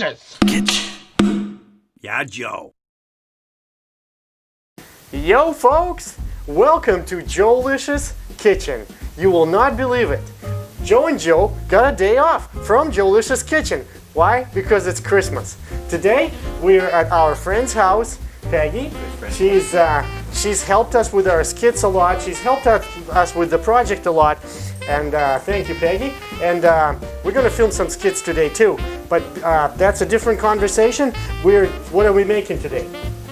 Joelicious! Yeah, Joe. Yo folks, welcome to Joelicious Kitchen. You will not believe it. Joe and Joe got a day off from Joelicious Kitchen. Why? Because it's Christmas. Today we're at our friend's house, Peggy. She's helped us with our skits a lot. She's helped us with the project a lot. And thank you, Peggy. And we're gonna film some skits today too. But that's a different conversation. What are we making today?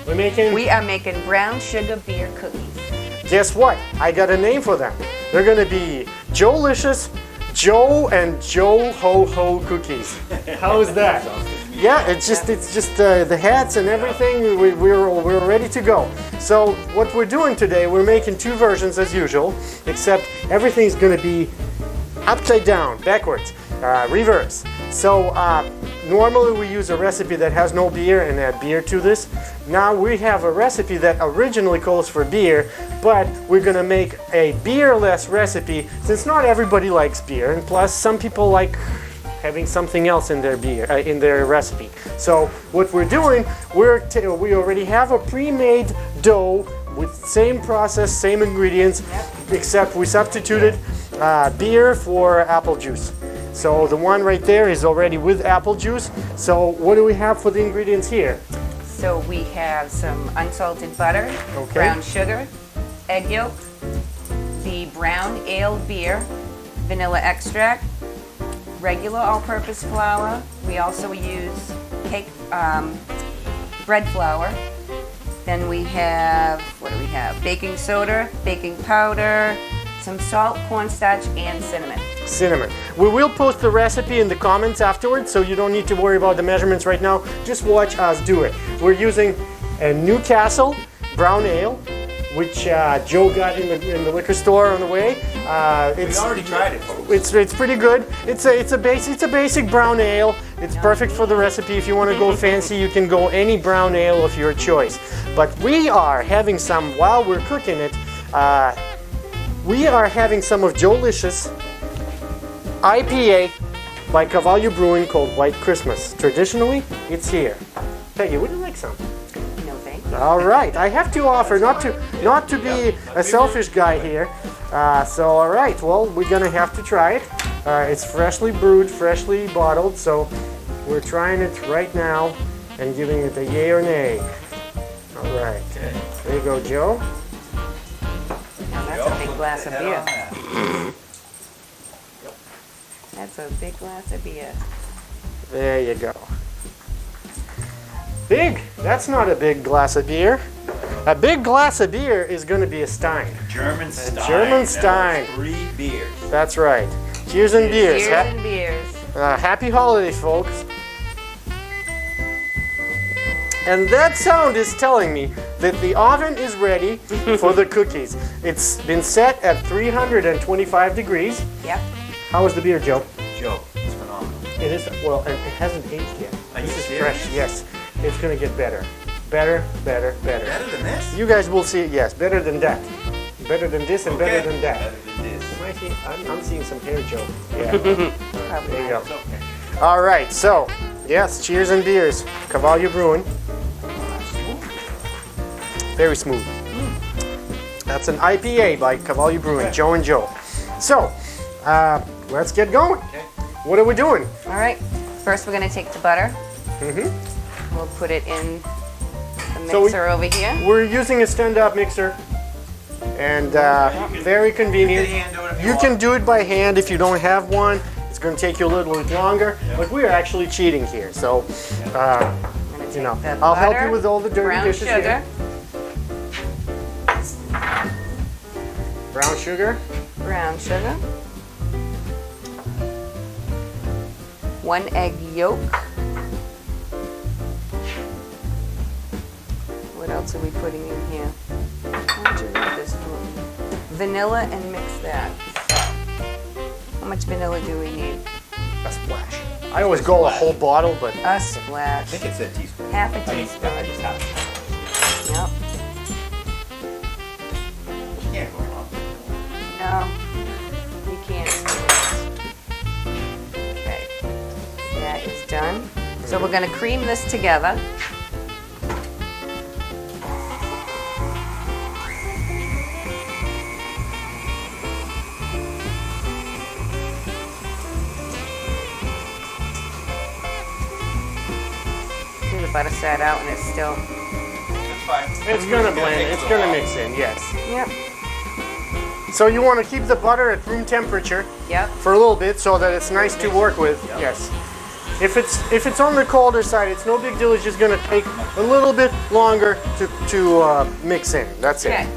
We are making brown sugar beer cookies. Guess what? I got a name for them. They're gonna be Joelicious, Joe and Joe Ho Ho cookies. How is that? Yeah, it's just the hats and everything. We're ready to go. So what we're doing today, we're making two versions as usual, except everything's gonna be upside down, backwards, reverse. So normally we use a recipe that has no beer and add beer to this. Now we have a recipe that originally calls for beer, but we're gonna make a beerless recipe since not everybody likes beer, and plus some people like having something else in their beer, in their recipe. So what we're doing, we already have a pre-made dough with same process, same ingredients, except we substituted beer for apple juice. So the one right there is already with apple juice. So what do we have for the ingredients here? So we have some unsalted butter, Okay. brown sugar, egg yolk, the brown ale beer, vanilla extract, regular all-purpose flour. We also use cake bread flour. Then we have, what do we have? Baking soda, baking powder, some salt, cornstarch, and cinnamon. Cinnamon. We will post the recipe in the comments afterwards, so you don't need to worry about the measurements right now. Just watch us do it. We're using a Newcastle brown ale, which Joe got in the liquor store on the way. We already tried it, folks. It's pretty good. It's a basic brown ale. It's perfect for the recipe. If you want to go fancy, you can go any brown ale of your choice. But we are having some while we're cooking it. We are having some of Joelicious IPA by Cavallo Brewing called White Christmas. Traditionally, it's here. Peggy, would you like some? No thanks. All right, I have to offer, not to be a selfish guy here. So all right, well, we're gonna have to try it. It's freshly brewed, freshly bottled, so we're trying it right now and giving it a yay or nay. All right, there you go, Joe. Now that's a big glass of beer. That's a big glass of beer. There you go. Big? That's not a big glass of beer. A big glass of beer is going to be a Stein. German Stein. German Stein. 3 beers. That's right. Cheers and beers. Beers and beers. Happy holidays, folks. And that sound is telling me that the oven is ready for the cookies. It's been set at 325 degrees. Yep. How is the beer, Joe? Joe, it's phenomenal. It is, well, it hasn't aged yet. Are you This is serious? fresh, yes. It's going to get better. Better. Better than this? You guys will see it, yes. Better than that. Better than this and better than that. Better than this. I'm seeing some hair, Joe. Yeah. Probably There you go. It's okay. All right, so, yes, cheers and beers. Cavallo Brewing. Very smooth. That's an IPA by Cavallo Brewing, Joe and Joe. So, let's get going. Okay. What are we doing? All right. First, we're going to take the butter. Mm-hmm. We'll put it in the So mixer over here. We're using a stand-up mixer, and very convenient. You can do it if You want. can do it by hand if you don't have one. It's going to take you a little bit longer, but we are actually cheating here. So, I'm gonna take you know, the I'll help butter, you with all the dirty brown dishes sugar, here. Brown sugar. brown sugar, 1 egg yolk. What else are we putting in here? Why don't you read this for me? Vanilla and mix that. How much vanilla do we need? A splash. I always go a whole bottle, but A I splash. think it's a teaspoon. Half a I mean, teaspoon. just half. Yep. Can't go wrong. No, you can't. Okay, that is done. So we're gonna cream this together. See, the butter sat out and it's still, That's fine. It's gonna blend. It's gonna mix in. Yes. yep, So you want to keep the butter at room temperature yep. for a little bit so that it's nice to work with. Yes. If it's on the colder side, it's no big deal. It's just gonna take a little bit longer to mix in. That's it. Okay.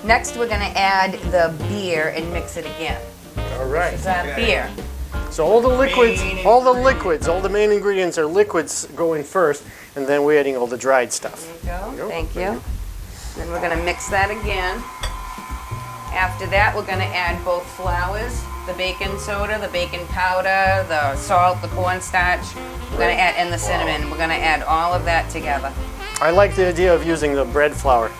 Next, we're gonna add the beer and mix it again. All right. So that beer. So all the liquids, all the main ingredients are liquids going first, and then we're adding all the dried stuff. There you go. Yep. Thank you. Then we're gonna mix that again. After that, we're gonna add both flours, the baking soda, the baking powder, the salt, the cornstarch. We're gonna add, and the cinnamon. We're gonna add all of that together. I like the idea of using the bread flour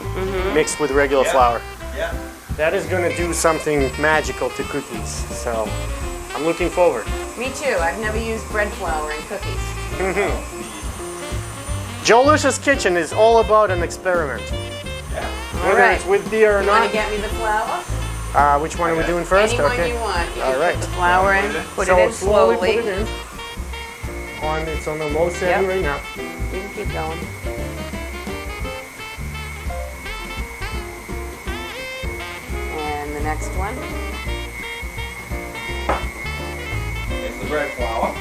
mixed with regular flour. Yeah. That is going to do something magical to cookies. So I'm looking forward. Me too. I've never used bread flour in cookies. Joelicious Kitchen is all about an experiment. Yeah. All Whether right. it's with beer or You wanna not. get me the flour? Which one are we doing first? Anyone Okay. you want. You All can right. put the flour in. Put So it in slowly. put it in. It's on the low setting Yep. right now. You can keep going. And the next one. It's the bread flour.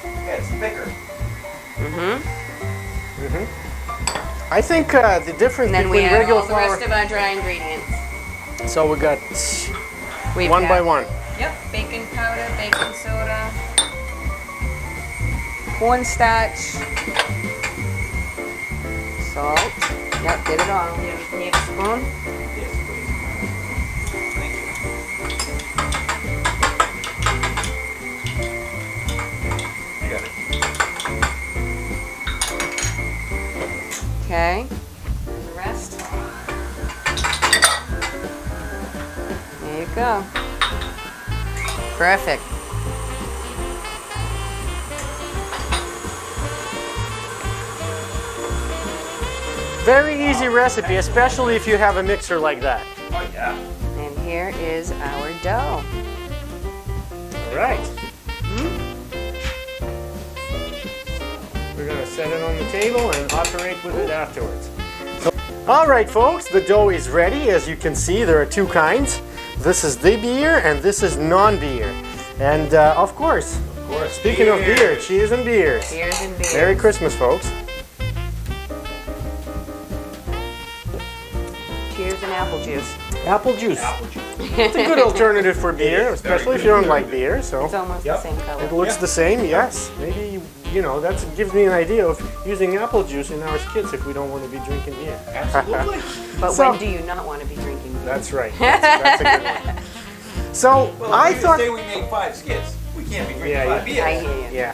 Yeah, it's thicker. I think the difference And then we between add regular all the flour. rest of our dry ingredients. So we got We've one got- by one. Yep, baking powder, baking soda, cornstarch, salt. Yep, get it all. You need a spoon? Yes, please. Thank you. You got it. Okay. And the rest. There you go. Perfect. Very easy recipe, especially if you have a mixer like that. Oh, yeah. And here is our dough. All right. We're gonna set it on the table and operate with it afterwards. So, all right, folks, the dough is ready. As you can see, there are two kinds. This is the beer and this is non-beer. And of course, speaking of beer, cheers and beers. Beers and beers. Merry Christmas, folks. Cheers and apple juice. Apple juice. Apple juice. It's a good alternative for beer, especially if you don't like beer. So It's almost Yep. the same color. it looks the same. Yes, maybe that gives me an idea of using apple juice in our skits if we don't want to be drinking beer. Absolutely. But So- when do you not want to be drinking beer? That's right. That's a good one. So Well, I we thought, say we make 5 skits. We can't be drinking Yeah, 5 beers. I hear you. yeah,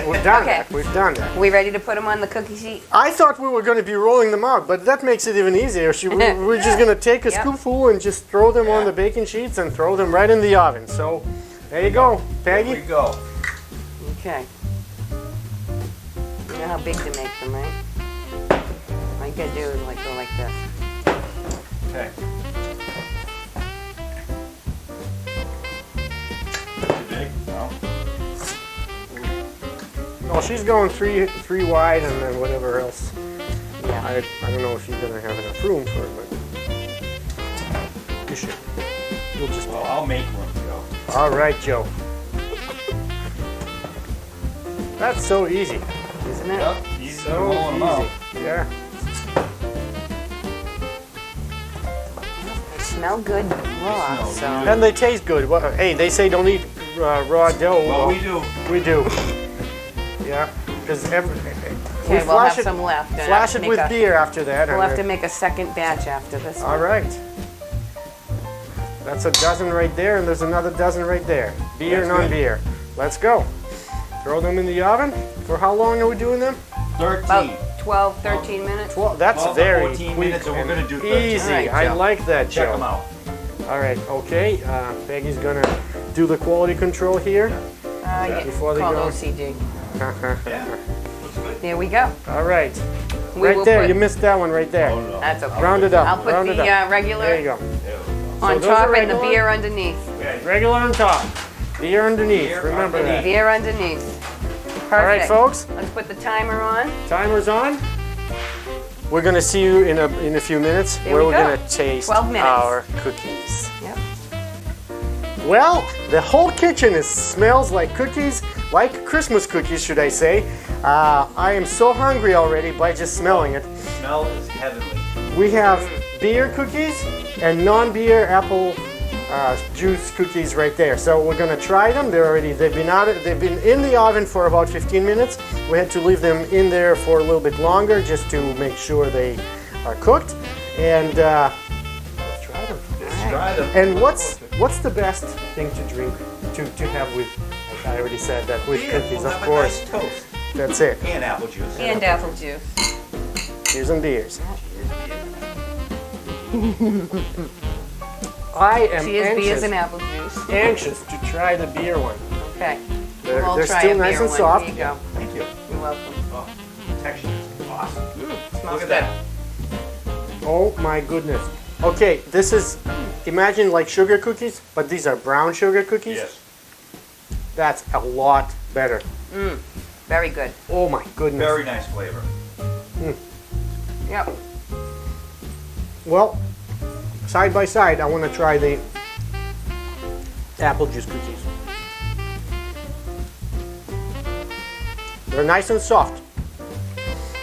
we've done Okay. that. We've done that. We ready to put them on the cookie sheet? I thought we were going to be rolling them out, but that makes it even easier. We're just going to take a Yep. scoopful and just throw them on Yeah. the baking sheets and throw them right in the oven. So there you go, Here we Peggy. go. Okay. You know how big to make them, right? All you gotta do is go like this. Okay. Too big? No. Oh, she's going three wide and then whatever else. Yeah. I don't know if you're going to have enough room for it, but you should. You'll just. Well, I'll make room, Joe. All right, Joe. That's so easy. Isn't it? Yep. Easy to So roll them out. easy. Yeah. They smell good raw, smell so. good. And they taste good. Well, hey, they say don't eat raw dough. Well, we do. We do. Yeah, because we Okay, we'll flash have it, some left. and flash have it to with make a- beer after that. We'll and have to then- make a second batch after this All one. right. That's a dozen right there, and there's another dozen right there. Beer, That's good. non-beer. Let's go. Throw them in the oven. For how long are we doing them? 13. About 12, 13 minutes. Well, that's 12 to very 14 quick minutes, and we're gonna do 13. easy. All right, I Joe. like that, Check Joe. them out. All right, okay. Peggy's gonna do the quality control here. Yeah, Before they called go. OCD. Yeah. Looks good. There we go. All right. We Right will there, put- you missed that one right there. Oh, no. That's okay. Round it up. I'll put round the it up. regular There you go. There we go. on So those top are and the regular? beer underneath. Okay. Regular on top, beer underneath. Beer Remember underneath. Beer underneath. Perfect. that. All right, folks. Let's put the timer on. Timer's on. We're gonna see you in a few minutes There where we we're go. gonna taste 12 minutes. our cookies. Yep. Well, the whole kitchen smells like cookies, like Christmas cookies, should I say. I am so hungry already by just smelling it. The smell is heavenly. We have beer cookies and non-beer apple juice cookies right there. So we're gonna try them. They've been in the oven for about 15 minutes. We had to leave them in there for a little bit longer just to make sure they are cooked. And let's try them. Let's try them. And what's the best thing to drink to have with? Like I already said that with Beer. cookies, We'll of have course. A nice toast. That's it. And apple juice. And apple juice. Here's some beers. Cheers, beer. I am Cheers, beers, anxious, and apple juice. anxious to try the beer one. Okay. They're, We'll they're try still a nice beer and one. soft. Here you go. Thank you. You're welcome. Oh, texture is awesome. Smells Look at good. that. Oh my goodness. Okay, this is, imagine like sugar cookies, but these are brown sugar cookies. Yes. That's a lot better. Very good. Oh my goodness. Very nice flavor. Yep. Well, side by side, I want to try the apple juice cookies. They're nice and soft.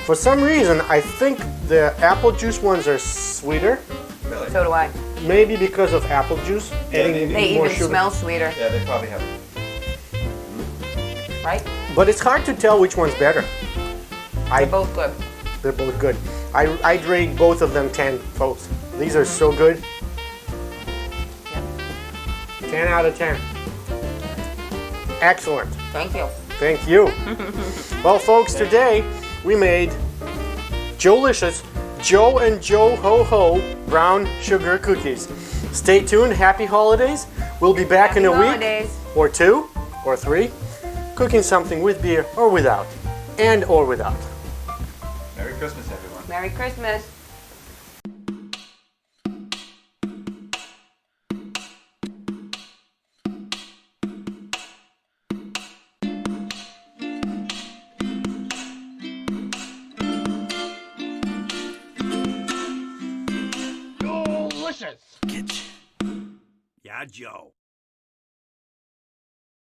For some reason, I think the apple juice ones are sweeter. Really? So do I. Maybe because of apple juice. adding maybe. They more even sugar. smell sweeter, Yeah, they probably have. right? But it's hard to tell which one's better. They're both good. They're both good. I'd rate both of them 10, folks. These are so good. Yep. 10 out of 10. Excellent. Thank you. Thank you. Well, folks, today we made Joelicious Joe and Joe Ho Ho brown sugar cookies. Stay tuned. Happy holidays. We'll be back in a Happy week holidays. or 2 or 3, cooking something with beer or without, and or without. Merry Christmas, everyone. Merry Christmas. Yeah, Joe.